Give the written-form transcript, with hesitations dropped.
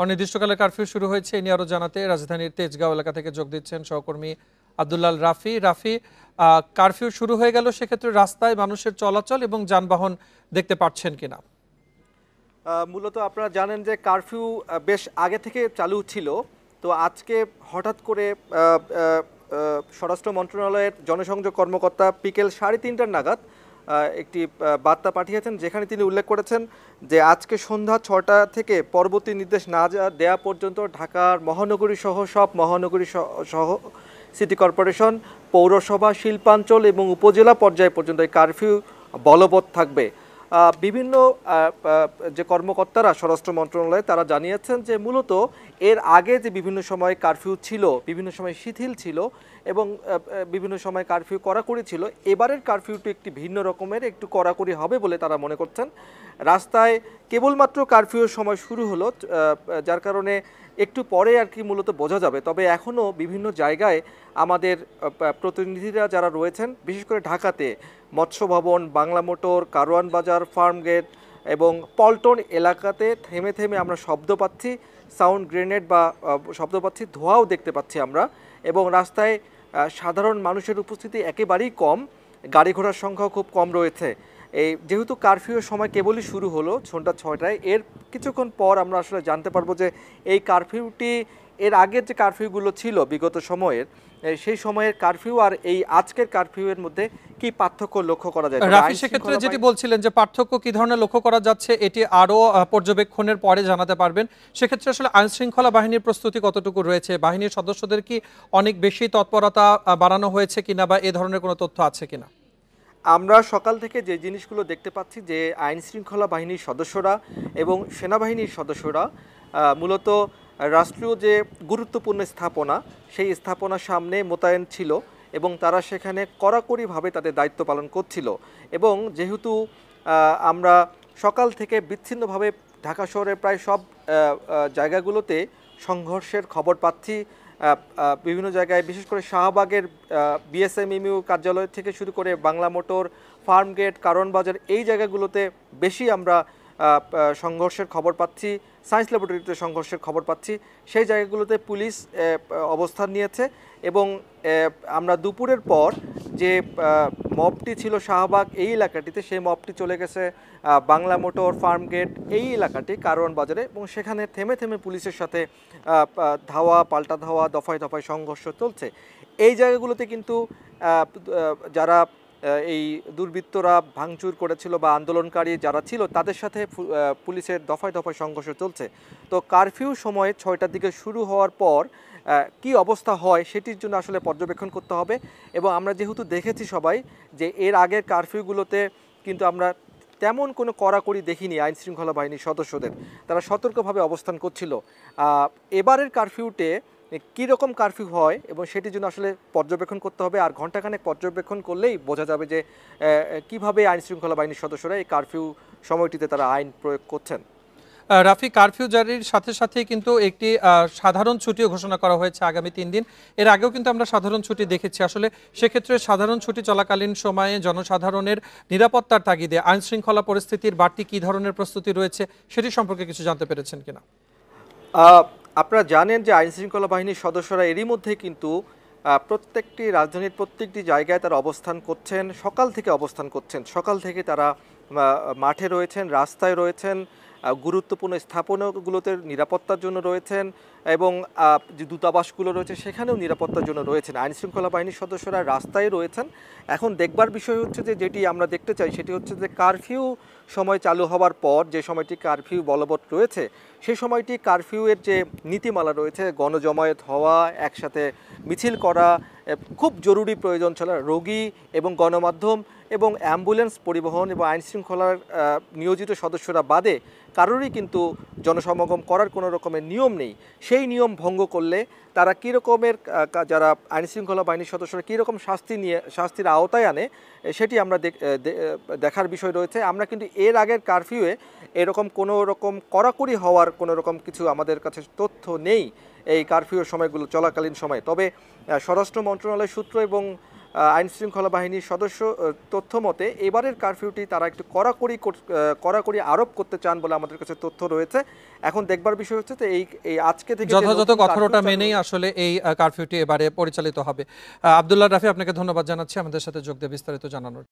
অনির্দিষ্টকালের কারফিউ শুরু হয়েছে এ নিয়ে আরো জানাতে রাজধানীর তেজগাঁও এলাকা থেকে যোগ দিচ্ছেন সহকর্মী আব্দুল্লাল রাফি। রাফি, কারফিউ শুরু হয়ে গেল, সেক্ষেত্রে রাস্তায় মানুষের চলাচল এবং যানবাহন দেখতে পাচ্ছেন কিনা? মূলত আপনারা জানেন যে কারফিউ বেশ আগে থেকে চালু ছিল। তো আজকে হঠাৎ করে স্বরাষ্ট্র মন্ত্রণালয়ের জনসংযোগ কর্মকর্তা বিকেল 3:30টার নাগাদ একটি বার্তা পাঠিয়েছেন, যেখানে তিনি উল্লেখ করেছেন যে আজকে সন্ধ্যা 6টা থেকে পরবর্তী নির্দেশ না দেওয়া পর্যন্ত ঢাকার মহানগরী সহ সব মহানগরী সহ সিটি কর্পোরেশন, পৌরসভা, শিল্পাঞ্চল এবং উপজেলা পর্যায় পর্যন্ত এই কারফিউ বলবৎ থাকবে। বিভিন্ন যে কর্মকর্তারা স্বরাষ্ট্র মন্ত্রণালয়ে তারা জানিয়েছেন যে মূলত এর আগে যে বিভিন্ন সময় কারফিউ ছিল, বিভিন্ন সময় শিথিল ছিল এবং বিভিন্ন সময় কারফিউ কড়াকড়ি ছিল, এবারের কারফিউটি একটি ভিন্ন রকমের, একটু কড়াকড়ি হবে বলে তারা মনে করছেন। রাস্তায় কেবলমাত্র কারফিউর সময় শুরু হলো, যার কারণে একটু পরে আর কি মূলত বোঝা যাবে। তবে এখনও বিভিন্ন জায়গায় আমাদের প্রতিনিধিরা যারা রয়েছেন, বিশেষ করে ঢাকাতে মৎস্য ভবন, বাংলা মোটর, কারওয়ান বাজার, ফার্মগেট এবং পল্টন এলাকাতে থেমে থেমে আমরা শব্দ পাচ্ছি, সাউন্ড গ্রেনেড বা শব্দ পাচ্ছি, ধোঁয়াও দেখতে পাচ্ছি আমরা। এবং রাস্তায় সাধারণ মানুষের উপস্থিতি একেবারেই কম, গাড়ি ঘোড়ার সংখ্যাও খুব কম রয়েছে। এই যেহেতু কারফিউর সময় কেবলই শুরু হলো সন্ধ্যা 6টায়, এর কিছুক্ষণ পর আমরা আসলে জানতে পারবো যে এই কারফিউটি এর আগের যে কারফিউগুলো ছিল বিগত সময়ের, সেই সময়ের কারফিউ আর এই আজকের কারফিউয়ের মধ্যে কি পার্থক্য লক্ষ্য করা যায়। রাফি, সেক্ষেত্রে যেটি বলছিলেন যে পার্থক্য কি ধরনের লক্ষ্য করা যাচ্ছে, এটি আরো পর্যবেক্ষণের পরে জানাতে পারবেন। সেক্ষেত্রে আসলে আইন শৃঙ্খলা বাহিনীর প্রস্তুতি কতটুকু রয়েছে, বাহিনীর সদস্যদের কি অনেক বেশি তৎপরতা বাড়ানো হয়েছে কিনা বা এ ধরনের কোনো তথ্য আছে কিনা? আমরা সকাল থেকে যে জিনিসগুলো দেখতে পাচ্ছি যে আইন শৃঙ্খলা বাহিনীর সদস্যরা এবং সেনাবাহিনীর সদস্যরা মূলত রাষ্ট্রীয় যে গুরুত্বপূর্ণ স্থাপনা, সেই স্থাপনার সামনে মোতায়েন ছিল এবং তারা সেখানে কড়াকড়িভাবে তাদের দায়িত্ব পালন করছিল। এবং যেহেতু আমরা সকাল থেকে বিচ্ছিন্নভাবে ঢাকা শহরের প্রায় সব জায়গাগুলোতে সংঘর্ষের খবর পাচ্ছি, বিভিন্ন জায়গায় বিশেষ করে শাহবাগের বিএসএমইউ কার্যালয় থেকে শুরু করে বাংলা মোটর, ফার্মগেট, কারওয়ান বাজার, এই জায়গাগুলোতে বেশি আমরা সংঘর্ষের খবর পাচ্ছি, সায়েন্স ল্যাবরেটরিতে সংঘর্ষের খবর পাচ্ছি। সেই জায়গাগুলোতে পুলিশ অবস্থান নিয়েছে এবং আমরা দুপুরের পর যে মবটি ছিল শাহবাগ এই এলাকাটিতে, সেই মবটি চলে গেছে বাংলা মোটর, ফার্মগেট এই এলাকাটি, কারওয়ান বাজারে, এবং সেখানে থেমে থেমে পুলিশের সাথে ধাওয়া পাল্টা ধাওয়া, দফায় দফায় সংঘর্ষ চলছে। এই জায়গাগুলোতে কিন্তু যারা এই দুর্বৃত্তরা ভাঙচুর করেছিল বা আন্দোলনকারী যারা ছিল তাদের সাথে পুলিশের দফায় দফায় সংঘর্ষ চলছে। তো কারফিউ সময় 6টার দিকে শুরু হওয়ার পর কি অবস্থা হয় সেটির জন্য আসলে পর্যবেক্ষণ করতে হবে। এবং আমরা যেহেতু দেখেছি সবাই যে এর আগের কারফিউগুলোতে কিন্তু আমরা তেমন কোনো কড়াকড়ি দেখিনি আইন শৃঙ্খলা বাহিনীর সদস্যদের, তারা সতর্কভাবে অবস্থান করছিল। এবারের কারফিউতে কীরকম কারফিউ হয় এবং সেটির জন্য আসলে পর্যবেক্ষণ করতে হবে, আর ঘণ্টাখানেক পর্যবেক্ষণ করলেই বোঝা যাবে যে কিভাবে আইন শৃঙ্খলা বাহিনীর সদস্যরা এই কারফিউ সময়টিতে তারা আইন প্রয়োগ করছেন। রাফি, কারফিউ জারির সাথে সাথে কিন্তু একটি সাধারণ ছুটিও ঘোষণা করা হয়েছে আগামী 3 দিন। এর আগেও কিন্তু আমরা সাধারণ ছুটি দেখেছি। আসলে সেক্ষেত্রে সাধারণ ছুটি চলাকালীন সময়ে জনসাধারণের নিরাপত্তার তাগিদে আইন শৃঙ্খলা পরিস্থিতির বাড়তি কী ধরনের প্রস্তুতি রয়েছে সেটি সম্পর্কে কিছু জানতে পেরেছেন কিনা? আপনারা জানেন যে আইন শৃঙ্খলা বাহিনীর সদস্যরা এরই মধ্যে কিন্তু প্রত্যেকটি রাজধানীর প্রত্যেকটি জায়গায় তারা অবস্থান করছেন, সকাল থেকে অবস্থান করছেন। সকাল থেকে তারা মাঠে রয়েছেন, রাস্তায় রয়েছেন, গুরুত্বপূর্ণ স্থাপনাগুলোতে নিরাপত্তার জন্য রয়েছেন এবং যে দূতাবাসগুলো রয়েছে সেখানেও নিরাপত্তার জন্য রয়েছেন। আইন শৃঙ্খলা বাহিনীর সদস্যরা রাস্তায় রয়েছেন। এখন দেখবার বিষয় হচ্ছে যে যেটি আমরা দেখতে চাই সেটি হচ্ছে যে কারফিউ সময় চালু হওয়ার পর যে সময়টি কারফিউ বলবৎ রয়েছে, সেই সময়টি কারফিউয়ের যে নীতিমালা রয়েছে, গণজমায়েত হওয়া, একসাথে মিছিল করা, খুব জরুরি প্রয়োজন ছাড়া রোগী এবং গণমাধ্যম এবং অ্যাম্বুলেন্স পরিবহন এবং আইন শৃঙ্খলার নিয়োজিত সদস্যরা বাদে কারোরই কিন্তু জনসমাগম করার কোনো রকমের নিয়ম নেই। সেই নিয়ম ভঙ্গ করলে তারা কী রকমের, যারা আইন শৃঙ্খলা বাহিনীর সদস্যরা কী রকম শাস্তির আওতায় আনে সেটি আমরা দেখার বিষয় রয়েছে। আমরা কিন্তু এর আগের কারফিউয়ে এরকম কোনো রকম কড়াকড়ি হওয়ার কোনো রকম কিছু আমাদের কাছে তথ্য নেই এই কারফিউর সময়গুলো চলাকালীন সময়। তবে স্বরাষ্ট্র মন্ত্রণালয় সূত্র এবং আইন শৃঙ্খলা বাহিনীর সদস্য তথ্য মতে এবারের কারফিউটি তারা একটু কড়াকড়ি আরোপ করতে চান বলে আমাদের কাছে তথ্য রয়েছে। এখন দেখবার বিষয় হচ্ছে যে এই আজকে থেকে যথাযথ কঠোরতা মেনেই আসলে এই কারফিউটি এবারে পরিচালিত হবে। আব্দুল্লাহ রাফি, আপনাকে ধন্যবাদ জানাচ্ছি আমাদের সাথে যোগ দিয়ে বিস্তারিত জানানোর।